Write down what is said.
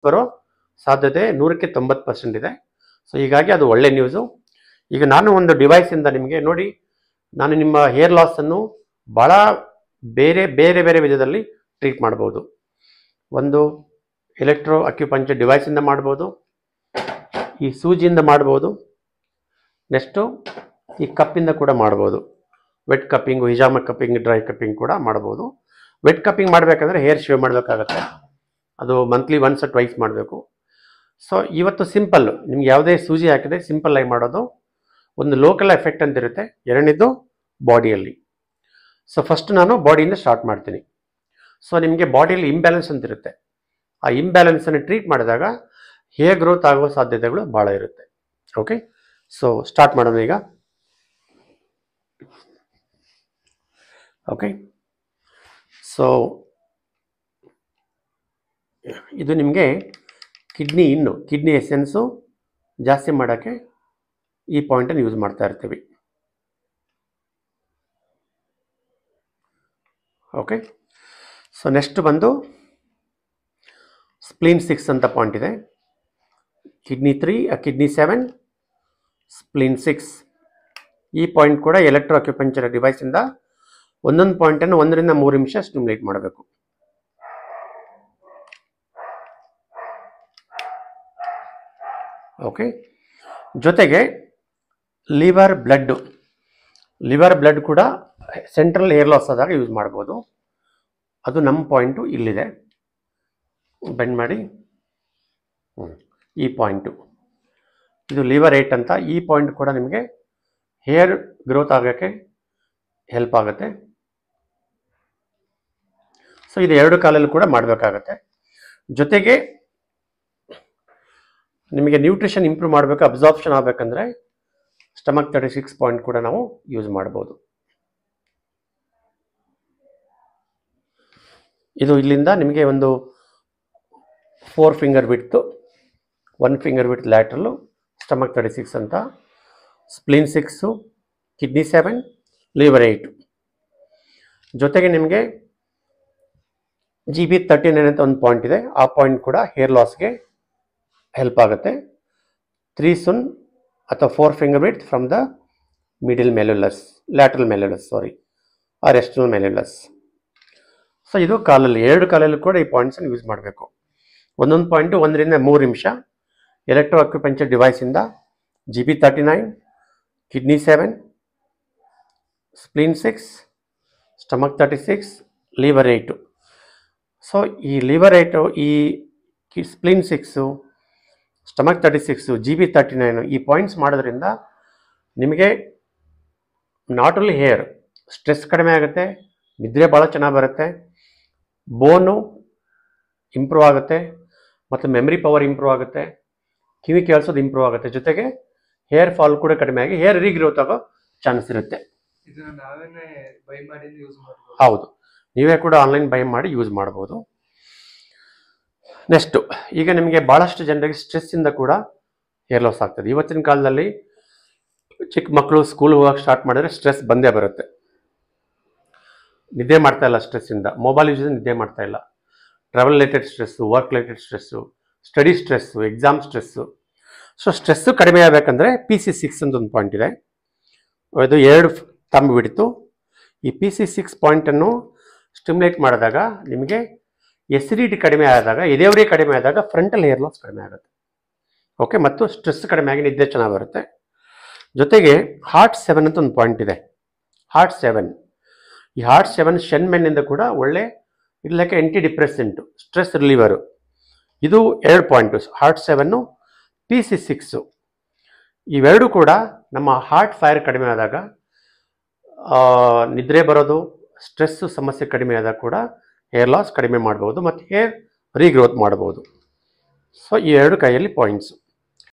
ಬರೋ ಸಾಧ್ಯತೆ 100ಕ್ಕೆ 90% ಇದೆ. ಸೊ ಹೀಗಾಗಿ ಅದು ಒಳ್ಳೆ ನ್ಯೂಸು. ಈಗ ನಾನು ಒಂದು ಡಿವೈಸಿಂದ ನಿಮಗೆ ನೋಡಿ, ನಾನು ನಿಮ್ಮ ಹೇರ್ ಲಾಸನ್ನು ಭಾಳ ಬೇರೆ ಬೇರೆ ಬೇರೆ ವಿಧದಲ್ಲಿ ಟ್ರೀಟ್ ಮಾಡ್ಬೋದು. ಒಂದು ಎಲೆಕ್ಟ್ರೋ ಅಕ್ಯುಪಂಚರ್ ಡಿವೈಸಿಂದ ಮಾಡ್ಬೋದು, ಈ ಸೂಜಿಯಿಂದ ಮಾಡ್ಬೋದು, ನೆಕ್ಸ್ಟು ಈ ಕಪ್ಪಿಂದ ಕೂಡ ಮಾಡ್ಬೋದು. ವೆಟ್ ಕಪ್ಪಿಂಗು, ಹಿಜಾಮ ಕಪ್ಪಿಂಗ್, ಡ್ರೈ ಕಪ್ಪಿಂಗ್ ಕೂಡ ಮಾಡ್ಬೋದು. ವೆಟ್ ಕಪ್ಪಿಂಗ್ ಮಾಡಬೇಕಂದ್ರೆ ಹೇರ್ ಶೇವ್ ಮಾಡಬೇಕಾಗತ್ತೆ, ಅದು ಮಂತ್ಲಿ ಒನ್ಸ್ ಟ್ವೈಸ್ ಮಾಡಬೇಕು. ಸೊ ಇವತ್ತು ಸಿಂಪಲ್ಲು, ನಿಮ್ಗೆ ಯಾವುದೇ ಸೂಜಿ ಹಾಕಿದೆ ಸಿಂಪಲ್ಲಾಗಿ ಮಾಡೋದು. ಒಂದು ಲೋಕಲ್ ಎಫೆಕ್ಟ್ ಅಂತ ಇರುತ್ತೆ, ಎರಡನೇದು ಬಾಡಿಯಲ್ಲಿ. ಸೊ ಫಸ್ಟ್ ನಾನು ಬಾಡಿಯಿಂದ ಸ್ಟಾರ್ಟ್ ಮಾಡ್ತೀನಿ. ಸೊ ನಿಮಗೆ ಬಾಡಿಯಲ್ಲಿ ಇಂಬ್ಯಾಲೆನ್ಸ್ ಅಂತ ಇರುತ್ತೆ, ಆ ಇಂಬ್ಯಾಲೆನ್ಸನ್ನು ಟ್ರೀಟ್ ಮಾಡಿದಾಗ ಹೇರ್ ಗ್ರೋತ್ ಆಗುವ ಸಾಧ್ಯತೆಗಳು ಭಾಳ ಇರುತ್ತೆ. ಓಕೆ, ಸೊ ಸ್ಟಾರ್ಟ್ ಮಾಡೋಣ ಈಗ. ಓಕೆ, ಸೊ ಇದು ನಿಮಗೆ ಕಿಡ್ನಿ ಎಸೆನ್ಸು ಜಾಸ್ತಿ ಮಾಡೋಕ್ಕೆ ಈ ಪಾಯಿಂಟನ್ನು ಯೂಸ್ ಮಾಡ್ತಾ ಇರ್ತೀವಿ. ಓಕೆ, ಸೊ ನೆಕ್ಸ್ಟ್ ಬಂದು ಸ್ಪ್ಲೀನ್ 6 ಅಂತ ಪಾಯಿಂಟ್ ಇದೆ. Kidney 3, kidney 7, spleen 6. ಈ ಪಾಯಿಂಟ್ ಕೂಡ ಎಲೆಕ್ಟ್ರೋ ಅಕ್ಯುಪಂಚರ್ ಡಿವೈಸಿಂದ ಒಂದೊಂದು ಪಾಯಿಂಟನ್ನು 1 ರಿಂದ 3 ನಿಮಿಷ ಸ್ಟಿಮ್ಯುಲೇಟ್ ಮಾಡಬೇಕು. ಓಕೆ, ಜೊತೆಗೆ ಲಿವರ್ ಬ್ಲಡ್ ಕೂಡ ಸೆಂಟ್ರಲ್ ಹೇರ್ ಲಾಸ್ ಆದಾಗ ಯೂಸ್ ಮಾಡ್ಬೋದು. ಅದು ನಮ್ಮ ಪಾಯಿಂಟು ಇಲ್ಲಿದೆ, ಬೆಂಡ್ ಮಾಡಿ. ಈ ಪಾಯಿಂಟು ಇದು ಲಿವರ್ 8 ಅಂತ. ಈ ಪಾಯಿಂಟ್ ಕೂಡ ನಿಮಗೆ ಹೇರ್ ಗ್ರೋತ್ ಆಗೋಕ್ಕೆ ಹೆಲ್ಪ್ ಆಗುತ್ತೆ. ಸೊ ಇದು 2 ಕಾಲಲ್ಲಿ ಕೂಡ ಮಾಡಬೇಕಾಗತ್ತೆ. ಜೊತೆಗೆ ನಿಮಗೆ ನ್ಯೂಟ್ರಿಷನ್ ಇಂಪ್ರೂವ್ ಮಾಡಬೇಕು, ಅಬ್ಸಾರ್ಪ್ಷನ್ ಆಗಬೇಕಂದ್ರೆ ಸ್ಟಮಕ್ 36 ಪಾಯಿಂಟ್ ಕೂಡ ನಾವು ಯೂಸ್ ಮಾಡ್ಬೋದು. ಇದು ಇಲ್ಲಿಂದ ನಿಮಗೆ ಒಂದು 4 ಫಿಂಗರ್ ಬಿಡ್ತು, 1 ಫಿಂಗರ್ ಬಿಡ್ತು ಲ್ಯಾಟ್ರಲ್ಲು, ಸ್ಟಮಕ್ 36 ಅಂತ. Spleen 6, kidney 7, liver 8. ಜೊತೆಗೆ ನಿಮಗೆ GB39 ಅಂತ ಒಂದು ಪಾಯಿಂಟ್ ಇದೆ, ಆ ಪಾಯಿಂಟ್ ಕೂಡ ಹೇರ್ ಲಾಸ್ಗೆ ಹೆಲ್ಪ್ ಆಗುತ್ತೆ. 3 ಸುನ್ ಅಥವಾ 4 finger breadth from the lateral malleolus or external malleolus. So ಇದು ಕಾಲಲ್ಲಿ, 2 ಕಾಲಲ್ಲಿ ಕೂಡ ಈ ಪಾಯಿಂಟ್ಸನ್ನು ಯೂಸ್ ಮಾಡಬೇಕು. ಒಂದೊಂದು ಪಾಯಿಂಟು 1 ರಿಂದ 3 ನಿಮಿಷ ಎಲೆಕ್ಟ್ರೋ ಅಕ್ಯುಪಂಚರ್ ಡಿವೈಸಿಂದ. GB39, kidney 7, spleen 6, stomach 36, liver 8. So ಈ ಲಿವರ್ 8, ಈ ಸ್ಪ್ಲೀನ್ 6, ಸ್ಟಮಕ್ 36, GB39 ಈ ಪಾಯಿಂಟ್ಸ್ ಮಾಡೋದ್ರಿಂದ ನಿಮಗೆ ನಾಟ್ ಓನ್ಲಿ ಹೇರ್ ಸ್ಟ್ರೆಸ್ ಕಡಿಮೆ ಆಗುತ್ತೆ, ನಿದ್ರೆ ಭಾಳ ಚೆನ್ನಾಗಿ ಬರುತ್ತೆ, ಬೋನು ಇಂಪ್ರೂವ್ ಆಗುತ್ತೆ, ಮತ್ತು ಮೆಮರಿ ಪವರ್ ಇಂಪ್ರೂವ್ ಆಗುತ್ತೆ, ಕಿವಿ ಕೇಳಿಸೋದು ಇಂಪ್ರೂವ್ ಆಗುತ್ತೆ. ಜೊತೆಗೆ ಹೇರ್ ಫಾಲ್ ಕೂಡ ಕಡಿಮೆ ಆಗಿ ಹೇರ್ ರೀಗ್ರೋತ್ ಆಗೋ ಚಾನ್ಸ್ ಇರುತ್ತೆ. ಹೌದು, ನೀವೇ ಕೂಡ ಆನ್ಲೈನ್ ಬೈ ಮಾಡಿ ಯೂಸ್ ಮಾಡ್ಬೋದು. ನೆಕ್ಸ್ಟು, ಈಗ ನಿಮಗೆ ಭಾಳಷ್ಟು ಜನರಿಗೆ ಸ್ಟ್ರೆಸ್ಸಿಂದ ಕೂಡ ಹೇರ್ ಲಾಸ್ ಆಗ್ತದೆ. ಇವತ್ತಿನ ಕಾಲದಲ್ಲಿ ಚಿಕ್ಕ ಮಕ್ಕಳು ಸ್ಕೂಲ್ ಹೋಗೋಕೆ ಸ್ಟಾರ್ಟ್ ಮಾಡಿದ್ರೆ ಸ್ಟ್ರೆಸ್ ಬಂದೇ ಬರುತ್ತೆ. ನಿದ್ದೆ ಮಾಡ್ತಾ ಇಲ್ಲ ಸ್ಟ್ರೆಸ್ಸಿಂದ, ಮೊಬೈಲ್ ಯೂಸಿಂದ ನಿದ್ದೆ ಮಾಡ್ತಾ ಇಲ್ಲ, travel related stress, work related stress, study stress, exam stress. So stress ಕಡಿಮೆ ಆಗಬೇಕಂದ್ರೆ PC6 ಅಂತ ಒಂದು ಪಾಯಿಂಟ್ ಇದೆ, ಇದು 2 ಥಂಬ್ ಬಿಡ್ತು. ಈ PC6 ಪಾಯಿಂಟನ್ನು ಸ್ಟಿಮ್ಯುಲೇಟ್ ಮಾಡಿದಾಗ ನಿಮಗೆ ಎಸಿಡಿಟಿ ಕಡಿಮೆ ಆದಾಗ, ಎದೆಯುರಿ ಕಡಿಮೆ ಆದಾಗ ಫ್ರಂಟಲ್ ಹೇರ್ ಲಾಸ್ ಕಡಿಮೆ ಆಗುತ್ತೆ. ಓಕೆ, ಮತ್ತು ಸ್ಟ್ರೆಸ್ ಕಡಿಮೆ ಆಗಿ ನಿದ್ದೆ ಚೆನ್ನಾಗಿ ಬರುತ್ತೆ. ಜೊತೆಗೆ ಹಾರ್ಟ್ 7 ಅಂತ ಒಂದು ಪಾಯಿಂಟ್ ಇದೆ, ಹಾರ್ಟ್ 7. ಈ ಹಾರ್ಟ್ 7 ಶೆನ್ಮೆನ್ನಿಂದ ಕೂಡ ಒಳ್ಳೆ ಇರ್ಲಿಕ್ಕೆ ಆಂಟಿ ಡಿಪ್ರೆಸೆಂಟು, ಸ್ಟ್ರೆಸ್ ರಿಲೀವರು. ಇದು 2 ಪಾಯಿಂಟು, ಹಾರ್ಟ್ 7, PC6. ಇವೆರಡು ಕೂಡ ನಮ್ಮ ಹಾರ್ಟ್ ಫೈರ್ ಕಡಿಮೆ ಆದಾಗ, ನಿದ್ರೆ ಬರೋದು, ಸ್ಟ್ರೆಸ್ಸು ಸಮಸ್ಯೆ ಕಡಿಮೆ ಆದಾಗ ಕೂಡ ಹೇರ್ ಲಾಸ್ ಕಡಿಮೆ ಮಾಡ್ಬೋದು ಮತ್ತು ಹೇರ್ ರೀಗ್ರೋತ್ ಮಾಡ್ಬೋದು. ಸೊ ಈ 2 ಕೈಯಲ್ಲಿ ಪಾಯಿಂಟ್ಸು.